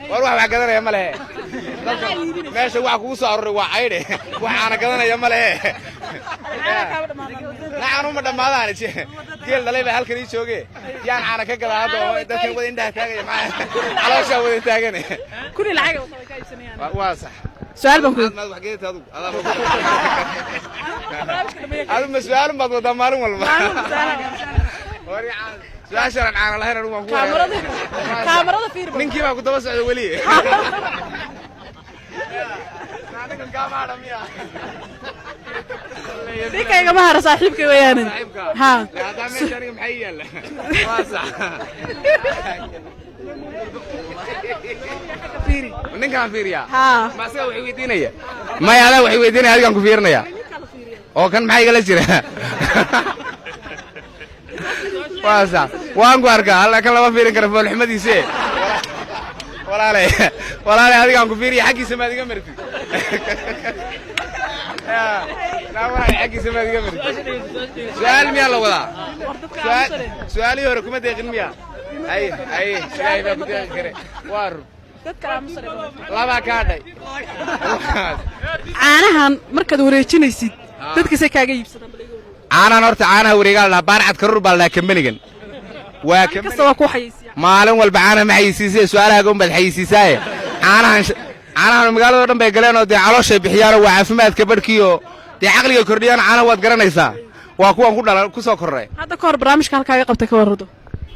والله واحد قدرنا يا ملأ ماشي واحد كوسع وعيده واحد قدرنا يا ملأ لا أنا ما دام هذا شيء كيل دليل هالكني شوقي يعني أنا كقدر هذا ده كان ودين ده تاجي معاه على شو ودين تاجني كل العجب والله كيف سنيان واضح سؤال بنقول ما حكيت هذا مسؤول ما تقدر معلوم ولا لا شرع عن الله هنا روما كاميرا فير من كيف أقول تبص على ولي ديك يا جماعة صاحبك ويانا ها هذا من شريك محيل واضح فيري من كان فيريا ها ما سوى وحيدينيا ما يلا وحيدينيا هذا كان كفيرنيا أو كان محيل لجرا واضح وان قارقة هلا كلا ما فيرن كرفول حمدي سي ولا لا هذا كان كفيري حقي سما دي قمرتي لا ولا حقي سما دي قمرتي سؤال ميا لو سؤالي هو ركومة دقيق ميا أي شايف أبو دقيق كره وارو لا ما كادي caanahan markaad wareejinaysid dadka say kaaga iibsadaan caanahan horta caanaha wareegaa la baarcad karur baa la kamanigan waa kasta waa ku xayeysiyaa maalin walba caanaha ma xayeysiisay su'aalaha goon baad xayeysiisay caanahan magaalada dhan bay galeen oo de calooshay bixiyaan waa caafimaadka barkiyo de aqliga kordhiyaan caanaha waad garanaysaa waa kuwan ku dhalan ku soo korray hadda ka hor barnaamijka halkaaga qabtay ka warrado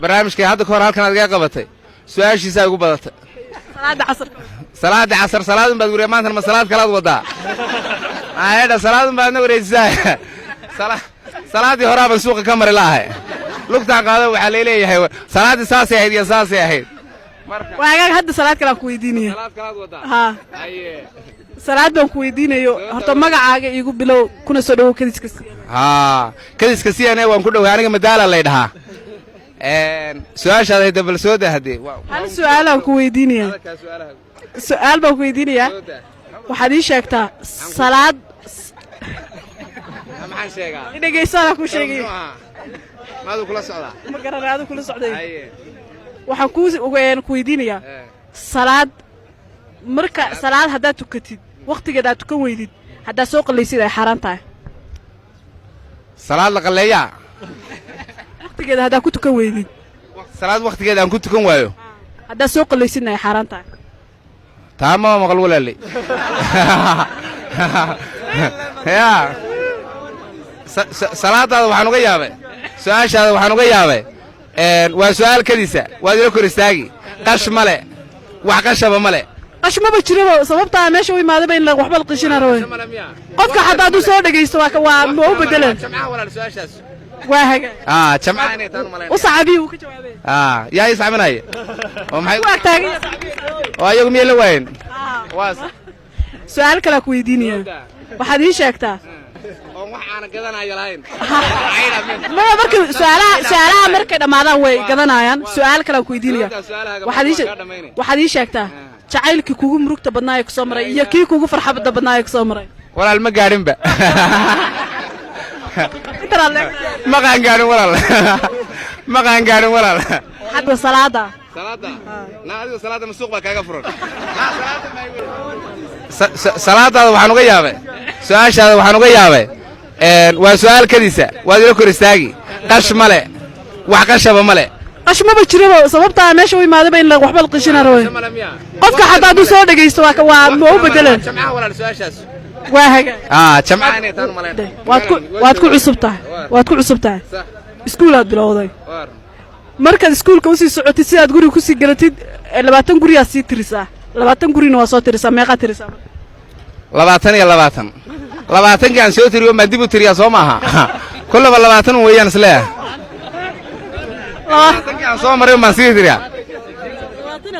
barnaamijka hadda ka hor halkan aad ga qabatay su'aashiisa ugu badatay salaada casar salaadun baad wariyaa maanta ma salaad kala wadaa ayda salaadun baad wareejisay salaadii hore baan suuqa ka mari laahay lugtaan qaado waxa leeyahay salaadii saasay ahayd iyo saasay ahayd marka waaga hadda salaad kala ku weydiinaya salaad kala wadaa ha aye salaad baan ku weydiinayo horta magacaaga iigu bilow kuna soo dhaw kadiska ha kadiska siyaanay waan ku dhaw aniga madaala la dhahaa su'aashaada dabal soo daahday hal su'aal aan ku weydiinaya su'aal baan ku weydiinaya waxaad ii sheegtaa salaad maxaan sheegaa dhageysan ku sheegay maadu kula socdaa ma garanaado kula socday waxaan ku weydiinaya salaad marka salaad hadaad tukatid waqtigeeda aad tukan weydid hadaa soo qalaysid ay xaraan tahay salaad la qaleeyaa waqtigeeda hadaa ku tukan weydid salaad waqtigeeda aan ku tukan waayo hadaa soo qalaysid ay xaraan tahay taama maqal walaalay ya salaadaada waxaan uga yaabay su'aashaada waxaan uga yaabay waa su'aal kadiisa waad ila kor istaagi qash male wax qashaba male qash ma jiraba sababta meesha u imaaday in waxba la qishina rabo qofka hadaa uu soo dhageysto waa ma u bedelan jamca walaal su'aashaas waa haga jamca inay taan male u saxabi uu ka jawaabay yaa isaaminay oo maxay waa taagay oo ayagu miyay la waayeen waas su'aal kala ku weydiinaya waxaad ii sheegtaa oo wax aan gadanayo lahayn ma markii su'aalaha markay dhamaadaan way gadanayaan su'aal kala ku weydiinaya waxaad ii sheegtaa jacaylkii kugu murugta badnaa ee ku soo maray iyo kii kugu farxada badnaa ee ku soo maray walaal ma gaarinba ma qaan gaarin walaal hadda salaada adiga salaada masuuq baa kaaga furan salaadaada waxaan uga yaabay su'aashaada waxaan uga yaabay waa su'aal kadiisa waad ila kor istaagi qash male wax qashaba male qash ma jiraba sababta meesha u imaaday in waxba la qishina rabo qofka hadaa uu soo dhageysto waa ma u bedelan jamca walaal su'aashaas waa haga jamca inay taan maleyn waad ku cusubtahay iskuulaad bilowday markaad iskuulka u sii socotid si aad guriga ku sii galatid 20 guri aad sii tirisaa 20 gurina waa soo tirisaa meeqa tirisaa 20 gaan soo tiriyo ma dib u tiriyaa soo maaha kullaba 20 weeyaan isleeyahay 20 gaan soo maray ma sii tiriyaa 20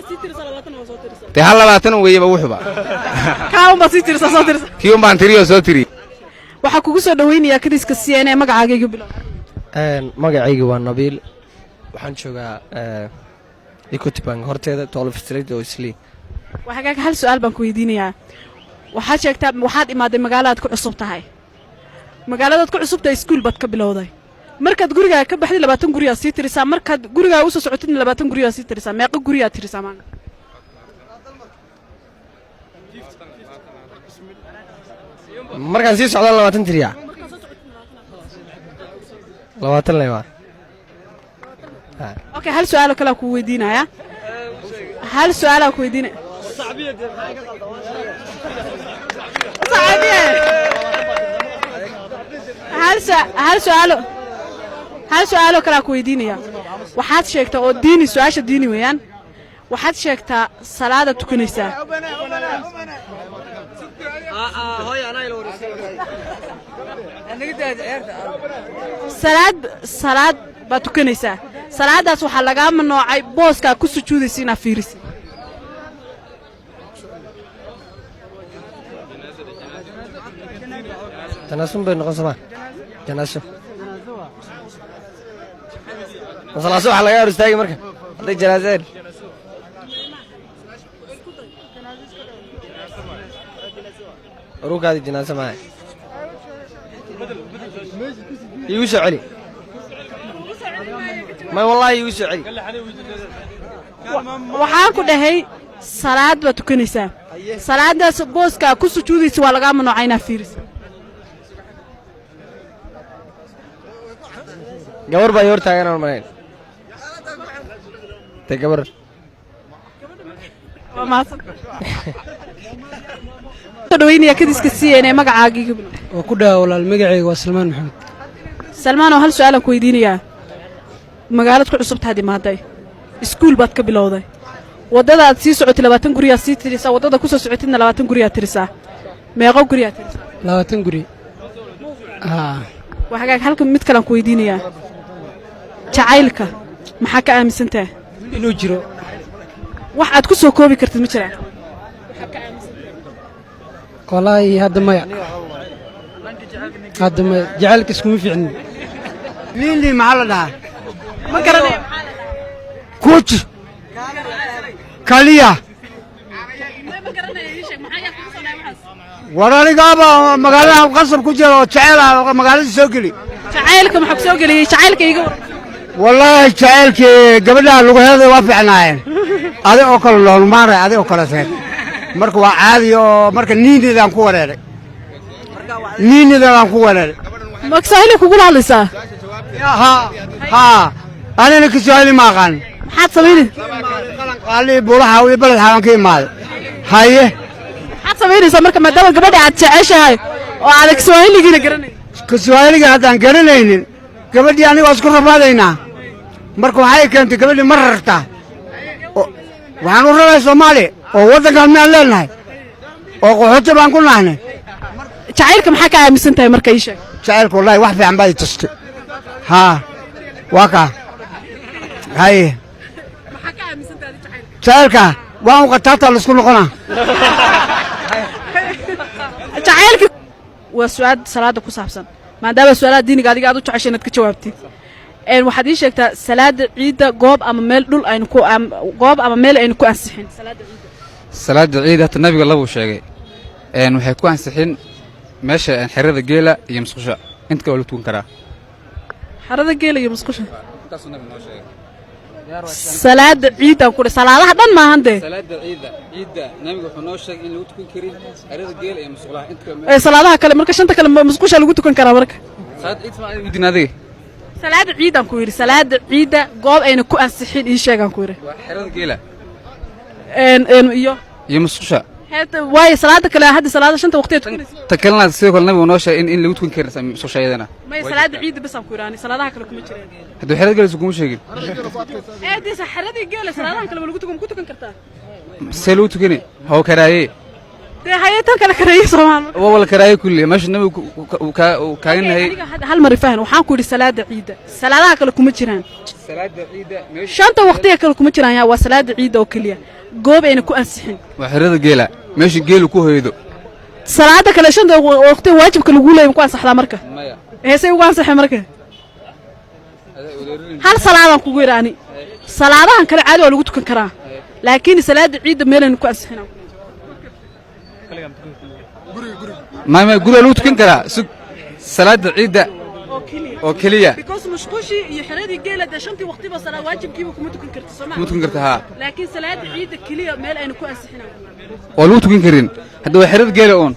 sii tirisaa 20 waa soo tirisaa te hal 20 weeyaba wuxuba kaa ma sii tirisaa soo tirisaa kii baan tiriyo soo tiri waxa kugu soo dhaweynaya kadiska CNN magacaaga igu bilow magacaygu waa Nabil waxaan joogaa Equity Bank horteeda 12 Street oo Isli waxaaga hal su'aal baan ku weydiinayaa waxaad sheegtaa waxaad imaaday magaalada ku cusub tahay magaalada ku cusub tahay iskuul bad ka bilowday markaad gurigaa ka baxday 20 guriyaa sii tirisaa markaad gurigaa u soo socotidna 20 guriyaa sii tirisaa meeqa guriyaa tirisaa maanta markaan sii socdaan 20 tiriyaa 20 leeyahay okay hal su'aal kale ku weydiinaya hal su'aal ku weydiinaya hal su'aal kale ku weydiinaya waxaad sheegtaa oo diini su'aasha diini weeyaan waxaad sheegtaa salaada tukanaysaa salaad baad tukanaysaa salaadaas waxaa lagaa manoocay booskaa ku sujuudaysa inaad fiirisid janaasun bay noqon samaa janaaso masalaaso waxaa laga hor istaagi marka hadday janaaseen ruugaadi janaaso maaha iigu soo celi may wallaahi iigu soo celi waxaan ku dhahay salaad baad tukanaysaa salaadaas booskaa ku sujuudaysa waa lagaa manoocay inaad fiirisid gabar baa hor taagan aan malayn te gabar waa maasan dhaweynaya kadiska siiyeen magacaagiga oo ku dhaw walaal magacayga waa Salmaan Maxamed Salmaan oo hal su'aal ku weydiinaya magaalada ku cusub tahay maaday iskuul baad ka bilowday wadada aad sii socotay 20 guriyaa sii tirisaa wadada ku soo socotayna 20 guriyaa tirisaa meeqa guriyaa tirisaa 20 guri waxaa halka mid kale ku weydiinaya jacaylka maxaa ka aaminsantahay inuu jiro wax aad ku soo koobi kartid ma jiraan wallaahi hadda maya jacaylka iskuma fiicnin liili maxaa la dhahaa ma garanay kuuji kaliya war anigaaba magaalada qasab ku jira oo jecel ah magaalada soo geli jacaylka maxaa ku soo geliyay jacaylka iga wallaahi jacaylkii gabadha lagu heeday waa fiicnaayeen adi oo kale loolmaaray adi oo kale seed marka waa caadi oo marka niinidaan ku wareeray ma Kiswahili kugu hadlaysaa ha anina Kiswahili ma aqaan maxaad sameeyay qaali buulaha iyo balad xawan ka imaaday haye maxaad sameeyaysaa marka maadaama gabadha aad jeceshahay oo aad Kiswahiliga garanay Kiswahiliga haddaan garanaynin gabadhii aniga isku rafaadaynaa marka waxay keentay gabadhii mar rartaa waxaan u rabay Soomaali oo waddankan meel leenahay oo qaxooti baan ku nahnay jacaylka maxaa ka aaminsantahay marka ii sheeg jacaylka wallahi wax fiican baad tustay ها واقع هاي جعلك وان قطعت لسكو نقنا جعلك وسؤال صلاة ku saabsan maadaama su'aalaha diiniga adiga aad u jeceshay inaad ka jawaabtid waxaad ii sheegtaa salaada ciida goob ama meel dhul aynu ku goob ama meel aynu ku ansixin salaada ciida ta nabiga lagu sheegay waxay ku ansixin meesha xirada geela iyo musqusha inta kale tukan karaa xirada geela iyo musqusha intaas nabiga noo sheegay salaada ciida ku salaadaha dhan ma ahande salaada ciida nabiga wuxuu noo sheegay in lagu tukan karin xirada geela iyo musqulaha inta kale salaadaha kale marka shanta kale musqusha lagu tukan karaa marka salaad ciid ma ay dinaaday salaada ciidan ku yiri salaada ciida goob ayna ku ansixin ii sheegan ku yiri waa xirada geela iyo musqusha هذا واي صلاة كلا هذه صلاة شنطة وقتها تكلنا سيكون النبي ونوشة إن اللي بتكون كرس مسوشة يدنا ما صلاة عيد بس أمكوراني صلاة كلا كم تشرين هذا حرد جالس يكون مشاكل دي سحرة دي جالس صلاة كلا بلقوا تكون كنتوا كنكرتها سلو تكني هو كراي ده هاي كلا كراي صمان والله كراي كله مش النبي وكان هاي هالمرة فاهم وحنقول صلاة عيد صلاة كلا كم تشرين صلاة عيد شنطة وقتها كلا كم تشرين يا وصلاة عيد وكلية goob ayna ku ansixin waxirada geela meesha geelu ku hoydo salaada kale shanta waqti waajibka lagu leeyahay ku ansaxdaa marka maya heesay ugu ansaxay marka hal salaadan ku weeraani salaadahan kale caadi waa lagu tukan karaa laakiin salaada ciid meelan ku ansixina ma guriga lagu tukan karaa salaada ciid oo keliya because mashquushi iyo xiradii geela de shantii waqtiba salaa waajibkiiba kuma tukan karto Soomaaliya kuma tukan karta haa laakiin salaada ciida keliya meel aynu ku ansixinaa oo lagu tukan karin hadda waa xirada geela oon